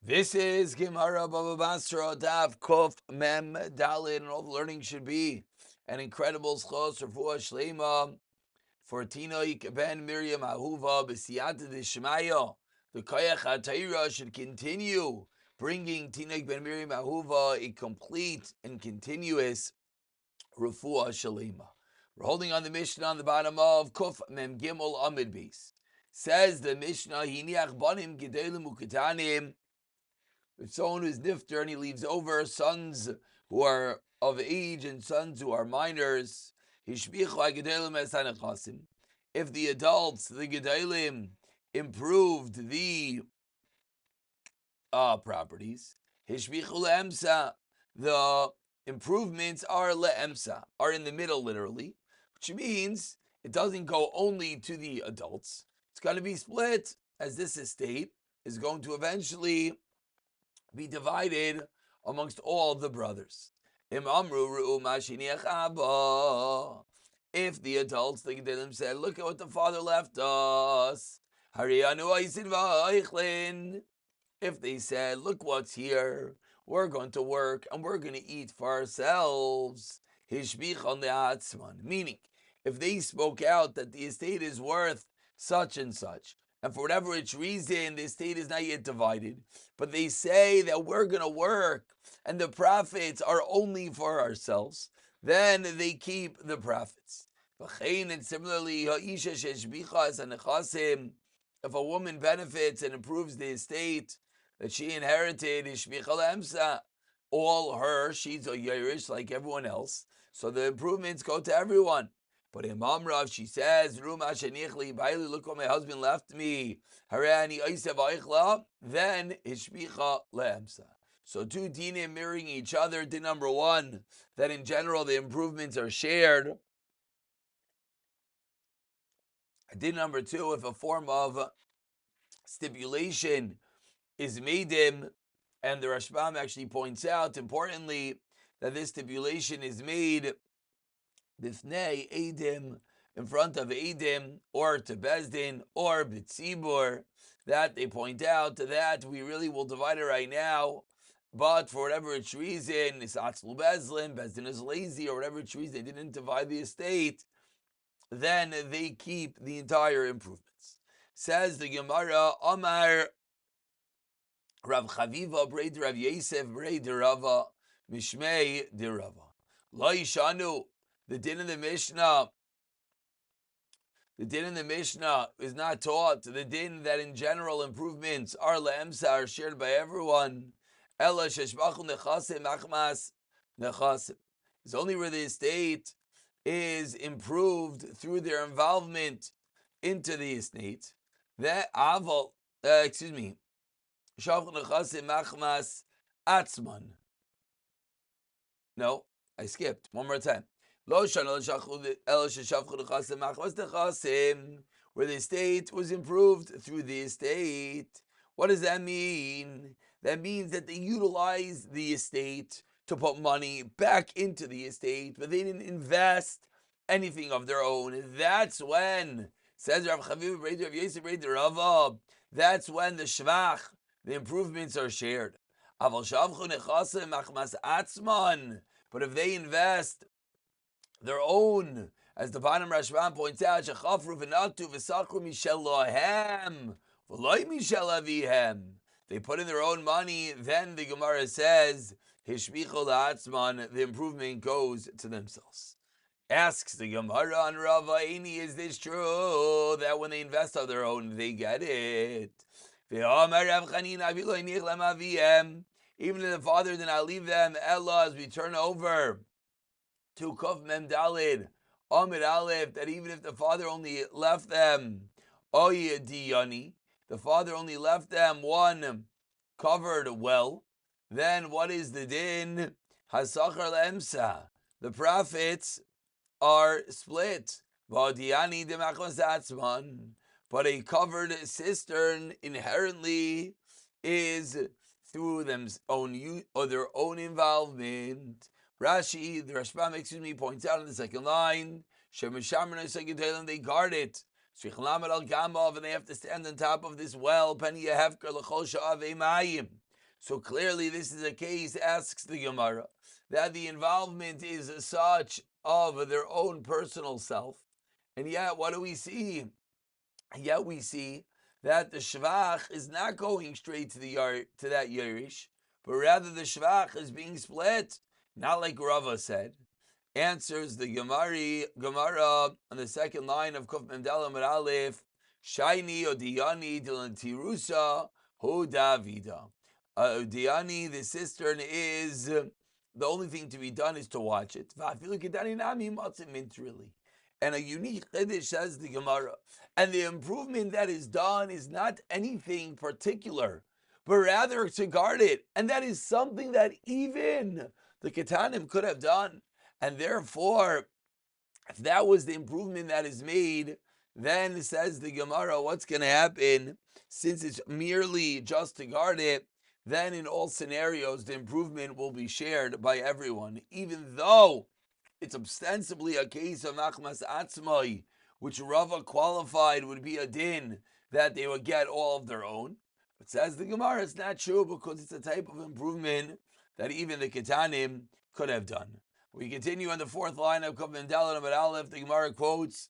This is Gemara Baba Basra Daf Kuf Mem Dalid, and all the learning should be an incredible schos refuah shleima for Tinoik ben Miriam Ahuva b'siyata d'shmaya. The Koyach HaTorah should continue bringing Tinoik ben Miriam Ahuva a complete and continuous refuah shleima. We're holding on the Mishnah on the bottom of Kuf Mem Gimel Amid Beis. Says the Mishnah, Hiniach banim gedolim uketanim. If someone who's nifter and he leaves over sons who are of age and sons who are minors, if the adults, the gedolim, improved the properties, the improvements are le'emsa, are in the middle literally, which means it doesn't go only to the adults. It's going to be split, as this estate is going to eventually be divided amongst all the brothers. If the adults, the Gedolim, said, look at what the father left us. If they said, look what's here, we're going to work and we're going to eat for ourselves. Meaning, if they spoke out that the estate is worth such and such, and for whatever its reason, the estate is not yet divided, but they say that we're going to work and the profits are only for ourselves, then they keep the profits. And similarly, if a woman benefits and improves the estate that she inherited, all her, she's a Yerush like everyone else, so the improvements go to everyone. But in Mamrav, she says, look what my husband left me. Then Ishbicha le'emsa. So two dinim mirroring each other. Din number one, that in general the improvements are shared. Din number two, if a form of stipulation is made him, and the Rashbam actually points out, importantly, that this stipulation is made bifnei edim, in front of edim, or to bezdin, or b'tzibur, that they point out that we really will divide it right now, but for whatever its reason, isatzlu bezdin is lazy, or whatever its reason, they didn't divide the estate, then they keep the entire improvements. Says the Gemara, Amar Rav Chaviva Breid Rav Yosef Breid Rava Mishmei Dirava Lo Yishanu. The din in the Mishnah is not taught. The din that in general improvements are le'emsa, are shared by everyone. Ela sheshbachu nechasim achmas nechasim. It's only where the estate is improved through their involvement into the estate. That aval, shavachu nechasim achmas atzman. No, I skipped. One more time. Where the estate was improved through the estate. What does that mean? That means that they utilized the estate to put money back into the estate, but they didn't invest anything of their own. That's when, says Rav Chaviv Rav Yosef Rava, that's when the shvach, the improvements are shared. But if they invest their own, as the bottom Rashbam points out, they put in their own money, then the Gemara says, the improvement goes to themselves. Asks the Gemara on Rava, is this true, that when they invest of their own, they get it? Even if the father did not leave them, Ella, as we turn over to Kuf Mem Dalid, Amid Aleph, that even if the father only left them, Oye Diyani, the father only left them one covered well, then what is the din? Hasachar le'emsa, the profits are split. V'adiyani demachmas atzman, but a covered cistern inherently is through their own involvement. Rashi, the Rashbam, points out in the second line, they guard it. And they have to stand on top of this well. So clearly this is a case, asks the Gemara, that the involvement is such of their own personal self. And yet, what do we see? Yet we see that the shvach is not going straight to that Yerush, but rather the shvach is being split, not like Rava said. Answers the Gemara on the second line of Kuf Mem Daled Amud Aleph, Shaini Odiyani Dilantirusa Hu Davida. Odiyani, the cistern, is the only thing to be done is to watch it. And a unique chiddush, says the Gemara. And the improvement that is done is not anything particular, but rather to guard it. And that is something that even the Ketanim could have done. And therefore, if that was the improvement that is made, then says the Gemara, what's going to happen? Since it's merely just to guard it, then in all scenarios, the improvement will be shared by everyone, even though it's ostensibly a case of machmas atzmai, which Rava qualified would be a din that they would get all of their own. But says the Gemara, it's not true because it's a type of improvement that even the Ketanim could have done. We continue on the fourth line of Kuf Mem Daled Amud Aleph. The Gemara quotes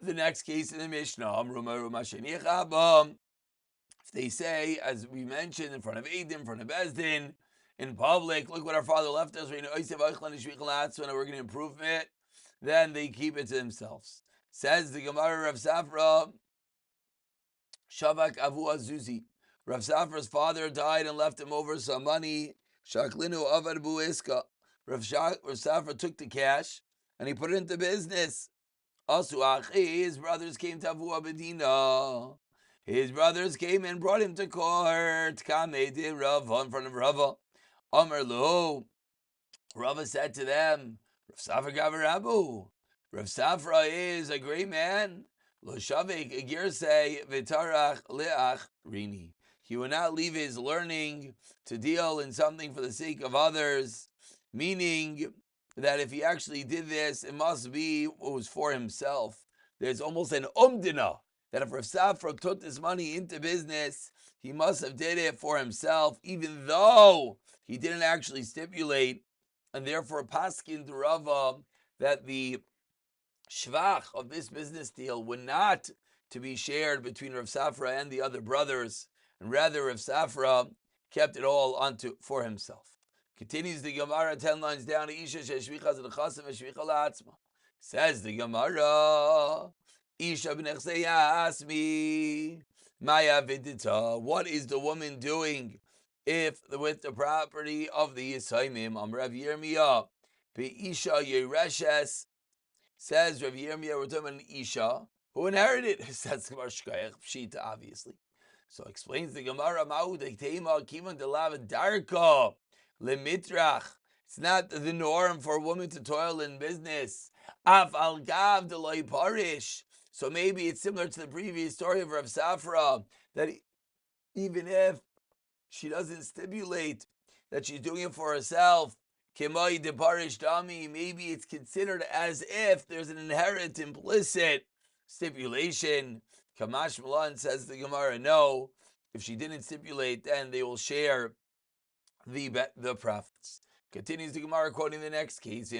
the next case in the Mishnah. If they say, as we mentioned, in front of Eidim, in front of Bezdin, in public, look what our father left us, when we're going to improve it, then they keep it to themselves. Says the Gemara, Rav Safra, Shavak Avu Azuzi. Rav Safra's father died and left him over some money. Shaklinu Avad Buiska. Rav Safra took the cash and he put it into business. Asu Achi, his brothers came to Avu Abedina. His brothers came and brought him to court. Kame de Rava, in front of Rava. Amar lo. Rava said to them, Rav Safra Gavar Abu. Rav Safra is a great man. Lo Shavik Girsei Vitarach Leach Rini. He will not leave his learning to deal in something for the sake of others. Meaning that if he actually did this, it must be what was for himself. There's almost an umdina that if Rav Safra took this money into business, he must have did it for himself, even though he didn't actually stipulate, and therefore paskin to Rava that the shvach of this business deal would not to be shared between Rav Safra and the other brothers, and rather Rav Safra kept it all for himself. Continues the Gemara 10 lines down. Isha sheshvichas l'chasim v'shvicha la'atzma. Says the Gemara, Isha b'nechsei yasmi maya vidita. What is the woman doing with the property of the Yisayimim? Rav Yirmiyah be'isha yereshes. Says Rav Yirmiyah, we're talking about an Isha who inherited. Says Gemara Shkayach Pshita, obviously. So explains the Gemara, Ma'u de'teima kivan delav darka. Lemitrach. It's not the norm for a woman to toil in business. Af al gav delay parish. So maybe it's similar to the previous story of Rav Safra, that even if she doesn't stipulate that she's doing it for herself, Kemai de parish dami, maybe it's considered as if there's an inherent implicit stipulation. Kamash Malan, says the Gemara, no. If she didn't stipulate, then they will share the profits. Continues the Gemara quoting the next case. Says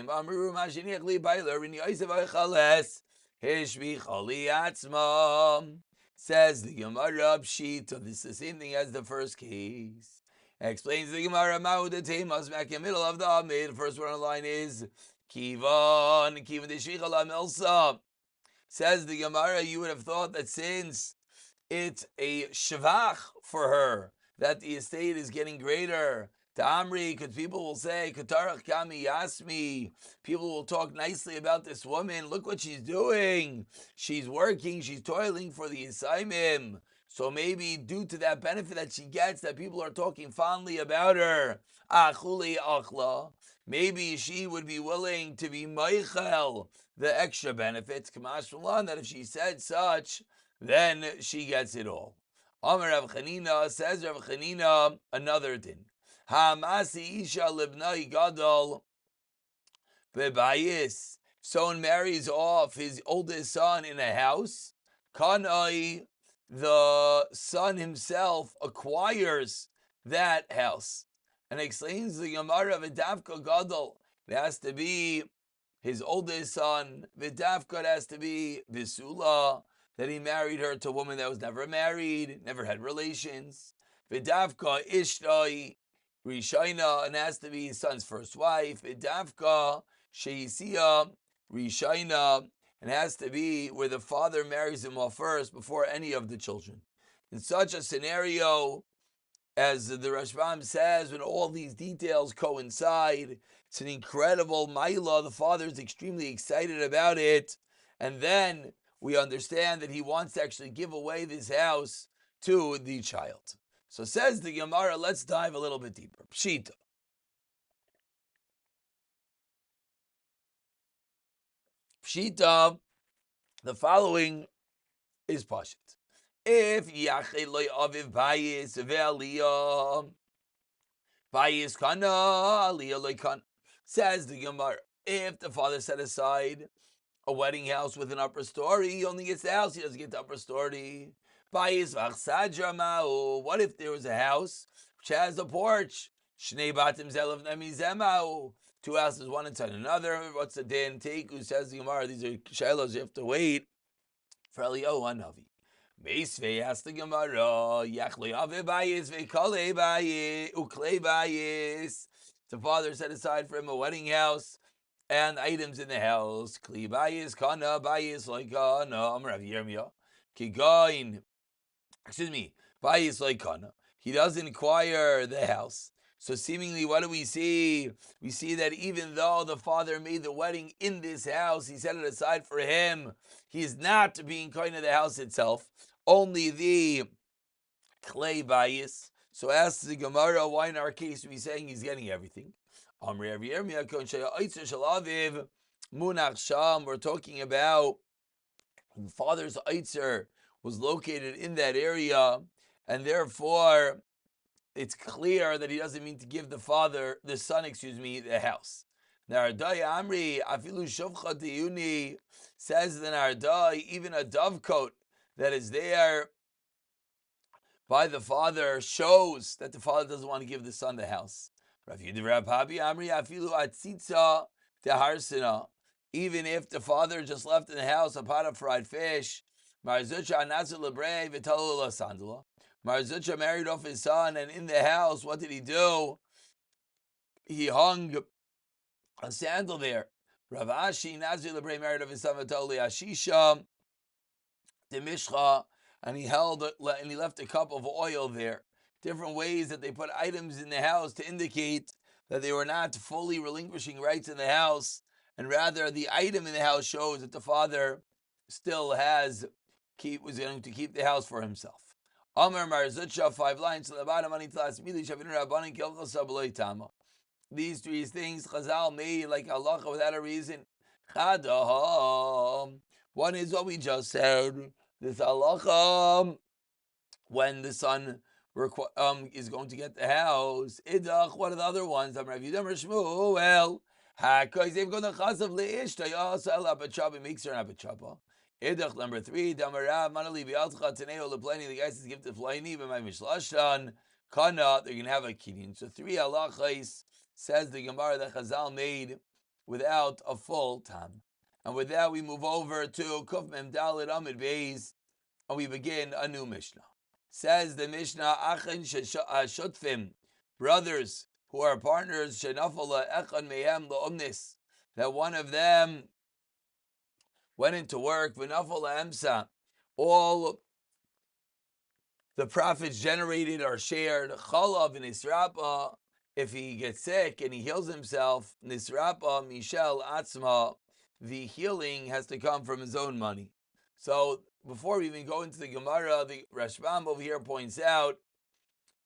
the Gemara Pshita. This is the same thing as the first case. Explains the Gemara back in the middle of the Amid. The first one on the line is Kivan Deshvicha Milsa. Says the Gemara, you would have thought that since it's a shvach for her, that the estate is getting greater. Ta'amri, because people will say, Katarach Kami Yasmi. People will talk nicely about this woman. Look what she's doing. She's working, she's toiling for the Yisaimim. So maybe due to that benefit that she gets, that people are talking fondly about her. Achuli Achla. Maybe she would be willing to be Meichel, the extra benefits. Kamash Malan, that if she said such, then she gets it all. Amar Rav Chanina, says Rav Chanina, another din. Ha'amasi isha libnai gadol bebayis. Someone marries off his oldest son in a house. Kanai, the son himself acquires that house. And explains the Gemara, V'davka gadol, it has to be his oldest son. V'davka, it has to be Visula, that he married her to a woman that was never married, never had relations. V'davka ishtai Rishaina, and it has to be his son's first wife. V'davka sheisiya Rishaina, and it has to be where the father marries him off first before any of the children. In such a scenario, as the Rashbam says, when all these details coincide, it's an incredible Maila. The father is extremely excited about it. And then we understand that he wants to actually give away this house to the child. So says the Gemara, let's dive a little bit deeper. Pshita. Pshita, the following is Pashit. If Yachid loy aviv bayis ve'aliyah, bayis kana, aliyah loy kana. Says the Gemara, if the father set aside a wedding house with an upper story, he only gets the house, he doesn't get the upper story. Bayis v'achsadra ma'u. What if there was a house which has a porch? Shnei batim zelav nemi zema'u. Two houses, one inside another. What's the din? Who says the Gemara, these are shaylos, you have to wait for Eliyahu Hanavi. Meisvei asked the Gemara, Yachlei ave bayis ve'kalei bayis uklei bayis. The father set aside for him a wedding house and items in the house. Kli bayis kana bayis like kana. Amar Yirmiyah. Kigain. Excuse me. Bayis like kana. He doesn't acquire the house. So seemingly, what do we see? We see that even though the father made the wedding in this house, he set it aside for him. He is not being kind of the house itself, only the clay bias. So ask the Gemara, why in our case are we saying he's getting everything? We're talking about the father's Eitzer was located in that area, and therefore it's clear that he doesn't mean to give the son, the house. Nardai Amri, Afilu Shovcha Tiyuni, says the Nardai, even a dovecoat that is there by the father shows that the father doesn't want to give the son the house. Even if the father just left in the house a pot of fried fish, Marzucha married off his son, and in the house, what did he do? He hung a sandal there. Rav Ashi Nazir Lebrei married off his son Vatoli Ashisha Demishcha, and he left a cup of oil there. Different ways that they put items in the house to indicate that they were not fully relinquishing rights in the house, and rather the item in the house shows that the father still was going to keep the house for himself. Amar Marzucha, 5 lines to the bottom. These 3 things Chazal made like halacha without a reason. One is what we just said. This halacha, when the son is going to get the house. Idach, what are the other ones? Amar Rav Yudam Shmuel. Ha'koizev go nechasav le'ishtay also el abachaba, makes her an abachaba. Idach number 3, Damarav, Manali Bialtcha, Taneo Leplani, the guy says give to Plani, but my Mishlashtan, Kana, they're going to have a kinyan. So 3 halachas, says the Gemara, that Chazal made without a full tam. And with that, we move over to Kuf Mem Dalet Amid Beis, and we begin a new Mishnah. Says the Mishnah, Achen Shutfim, brothers who are partners, Shenafala Echan Mehem La'omnis, that one of them went into work, V'nafala Emsa, all the profits generated are shared, Chalav and Nisrapa, if he gets sick and he heals himself, Nisrapa, Mishel, Atzma, the healing has to come from his own money. So before we even go into the Gemara, the Rashbam over here points out,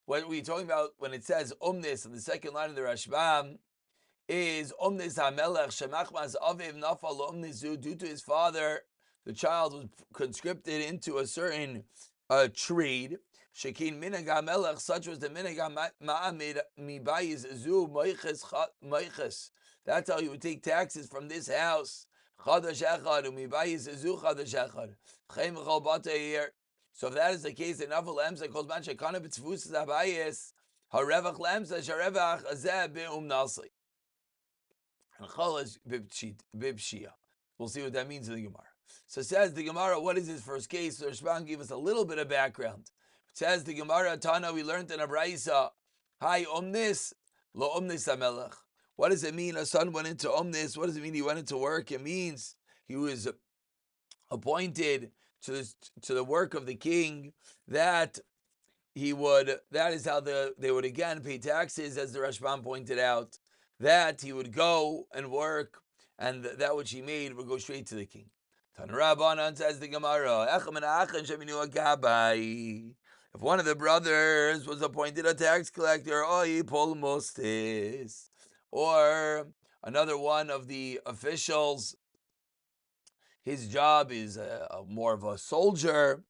what we're talking about when it says Omnis in the second line of the Rashbam, is Omnis HaMelech Shemachmas Aviv Nafal Omnisu, due to his father, the child was conscripted into a certain trade. Shekin Minag HaMelech, such was the Minag Ma'amid Mibayis Zu Moiches. That's how he would take taxes from this house. Chadash Echad Mibayis Zu Chadash Echad. Chem Chol Bata here. So if that is the case, the Nafal Emsa calls man Shekana B'Tzvus Zabayis. Harevach lemsa sharevach azeh be'umnasli. And cholas bibshia. We'll see what that means in the Gemara. So says the Gemara, what is his first case? So Rashban gave us a little bit of background. It says the Gemara, Tana, we learned in Abraisa, Hi omnis, lo omnis amelech. What does it mean? A son went into omnis. What does it mean he went into work? It means he was appointed to the work of the king, that is how they would again pay taxes, as the Rashban pointed out, that he would go and work, and that which he made would go straight to the king. Tanarabanan, says the Gemara, if one of the brothers was appointed a tax collector, or another one of the officials, his job is more of a soldier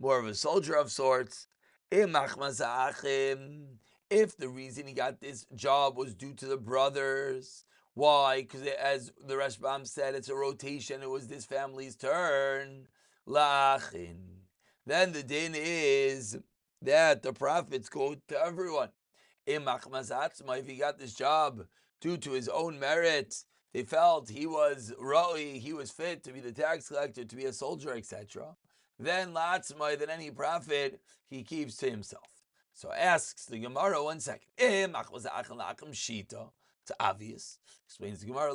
of sorts. If the reason he got this job was due to the brothers, why? Because as the Rashbam said, it's a rotation. It was this family's turn. Lachin. Then the din is that the prophets go to everyone. If he got this job due to his own merit, they felt he was fit to be the tax collector, to be a soldier, etc. Then latzmai, that any prophet he keeps to himself. So asks the Gemara, 1 second. It's obvious. Explains the Gemara,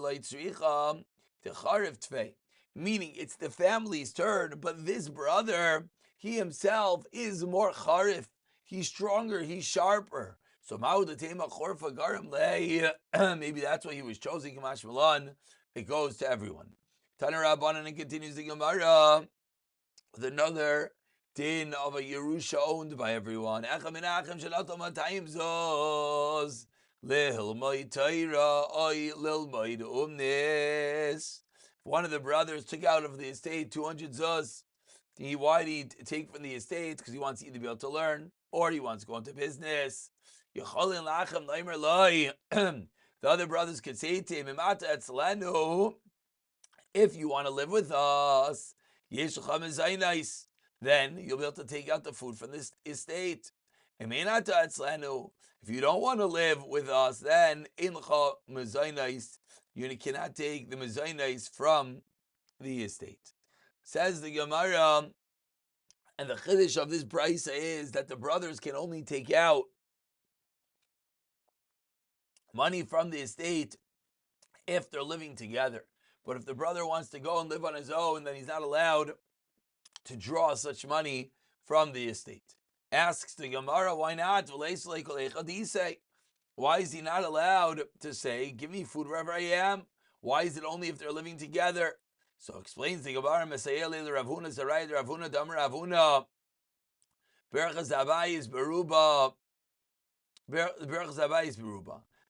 meaning it's the family's turn, but this brother, he himself is more charif. He's stronger, he's sharper. So maybe that's why he was chosen. It goes to everyone. Taner Rabbanan, and continues the Gemara with another din of a Yerusha owned by everyone. One of the brothers took out of the estate 200 zuz. Why did he take from the estate? Because he wants to either be able to learn or he wants to go into business. The other brothers could say to him, if you want to live with us, then you'll be able to take out the food from this estate. If you don't want to live with us, then you cannot take the mezaynais from the estate. Says the Gemara, and the chiddush of this brisa is that the brothers can only take out money from the estate if they're living together. But if the brother wants to go and live on his own, then he's not allowed to draw such money from the estate. Asks the Gemara, why not? Why is he not allowed to say, give me food wherever I am? Why is it only if they're living together? So explains the Gemara, Ravuna Sarai Ravuna Damar Ravuna Berachas Abayis Beruba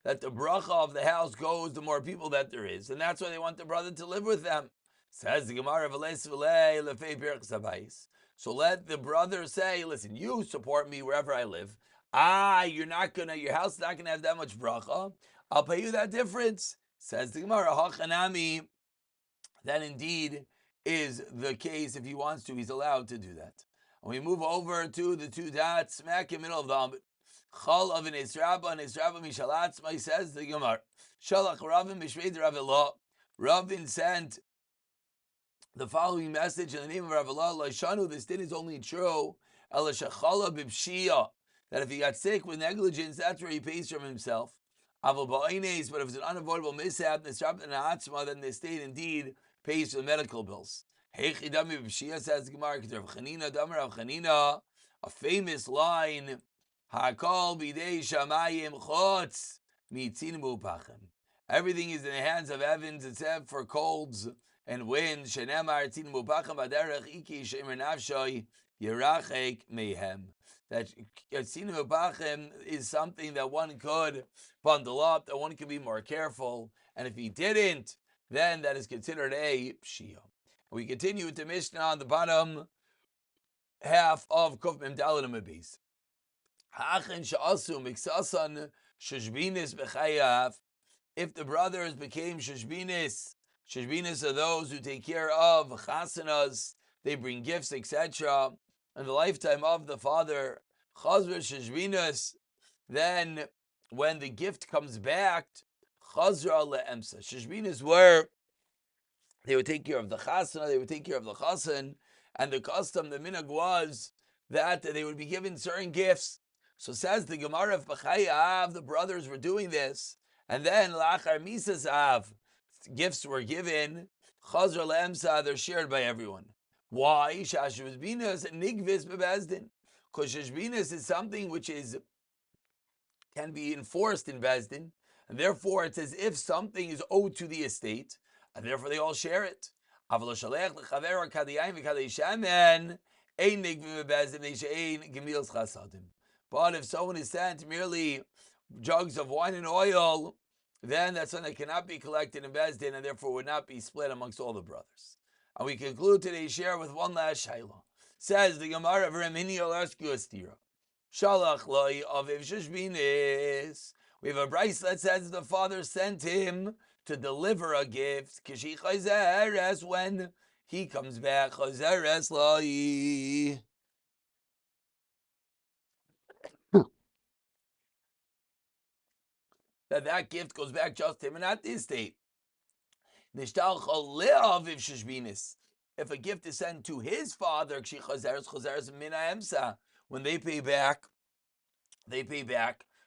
that the bracha of the house goes the more people that there is, and that's why they want the brother to live with them. Says the Gemara, so let the brother say, listen, you support me wherever I live. Your house is not gonna have that much bracha. I'll pay you that difference. Says the Gemara, hachanami, that indeed is the case. If he wants to, he's allowed to do that. And we move over to the two dots, smack in the middle of the Amud. Chal of an Israba, and Israba Mishalatzmai, says the Gemara. Shalach Ravin Mishved Ravilah. Ravin sent the following message in the name of Ravilah. Laishanu, this din is only true. Elashachala Bibshia, that if he got sick with negligence, that's where he pays from himself. Aval Ba'ines, but if it's an unavoidable mishap, Nisrab and Atzma, then the state indeed pays for the medical bills. Heichi Dami Bibshia, says the Gemara, Rav Chanina, Damar Rav Chanina, a famous line. Hakol bidei shamayim chutz mitzin mupachem. Everything is in the hands of heavens except for colds and winds. Shenemar tzin mupachem baderech iki shemer nafshay yerachek mehem. That tzin mupachem is something that one could bundle up, that one could be more careful, and if he didn't, then that is considered a pshia. We continue with the Mishnah on the bottom half of Kuf Mem Daled Amud Beis. If the brothers became sheshbinis are those who take care of chasanas, they bring gifts, etc. in the lifetime of the father, chazver sheshbinis, then when the gift comes back, chazra le'emsa. Shishbinas were, they would take care of the chasana, they would take care of the chasan, and the custom, the minhag was that they would be given certain gifts. So says the Gemara of B'chayav, the brothers were doing this, and then lachar misas av, gifts were given, chazra le'emsa, they're shared by everyone. Why? Shashbinas nigvis bebezdin. Because shashbinas is something which can be enforced in Bezdin, and therefore it's as if something is owed to the estate, and therefore they all share it. But if someone is sent merely jugs of wine and oil, then that's something that cannot be collected in Bezdin, and therefore would not be split amongst all the brothers. And we conclude today's share with one last shayla. Says the Gemara of Remini Olasku Astira. Shalach loy aviv sheshbinis. We have a brayso that says the father sent him to deliver a gift. Kishi chazeres, when he comes back, chazeres loy. That gift goes back just to him and not the estate. Nishtalcha le'aviv sheshbinis. If a gift is sent to his father, kishi chazeres mina emsa. When they pay back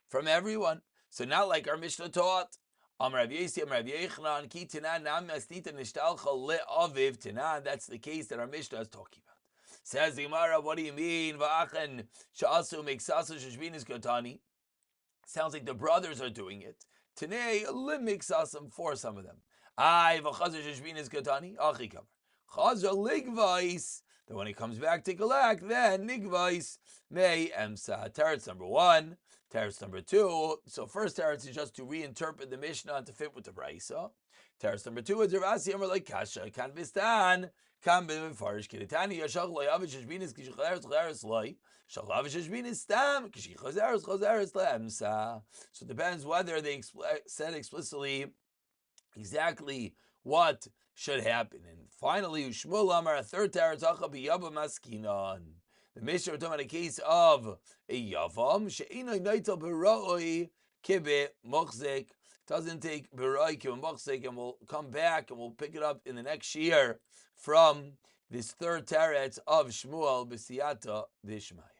from everyone. So not like our Mishnah taught. That's the case that our Mishnah is talking about. Says the Gemara, what do you mean? Sounds like the brothers are doing it. Today, limixasam for some of them. Then when he comes back to collect, then nigvais may emsa. Teretz number 1, teretz number 2. So first teretz is just to reinterpret the Mishnah and to fit with the brayso. Teretz number 2 is Ravasi Amar like kasha kan bistan kan b'mefarish kiritani yashach loy avish shbinis kishichazeres chazeres loy shach avish shbinis stam kishichazeres chazeres leemsa. So it depends whether they said explicitly exactly what should happen. And finally, Shmuel Amar, a third teretz, acha b'yava maskinon. The Mishnah are talking about a case of a yavam she'inoi noitel b'roi kibe mochzik, doesn't take b'roi kibe mochzik, and we'll come back and we'll pick it up in the next year from this third teretz of Shmuel b'siyata d'ishmai.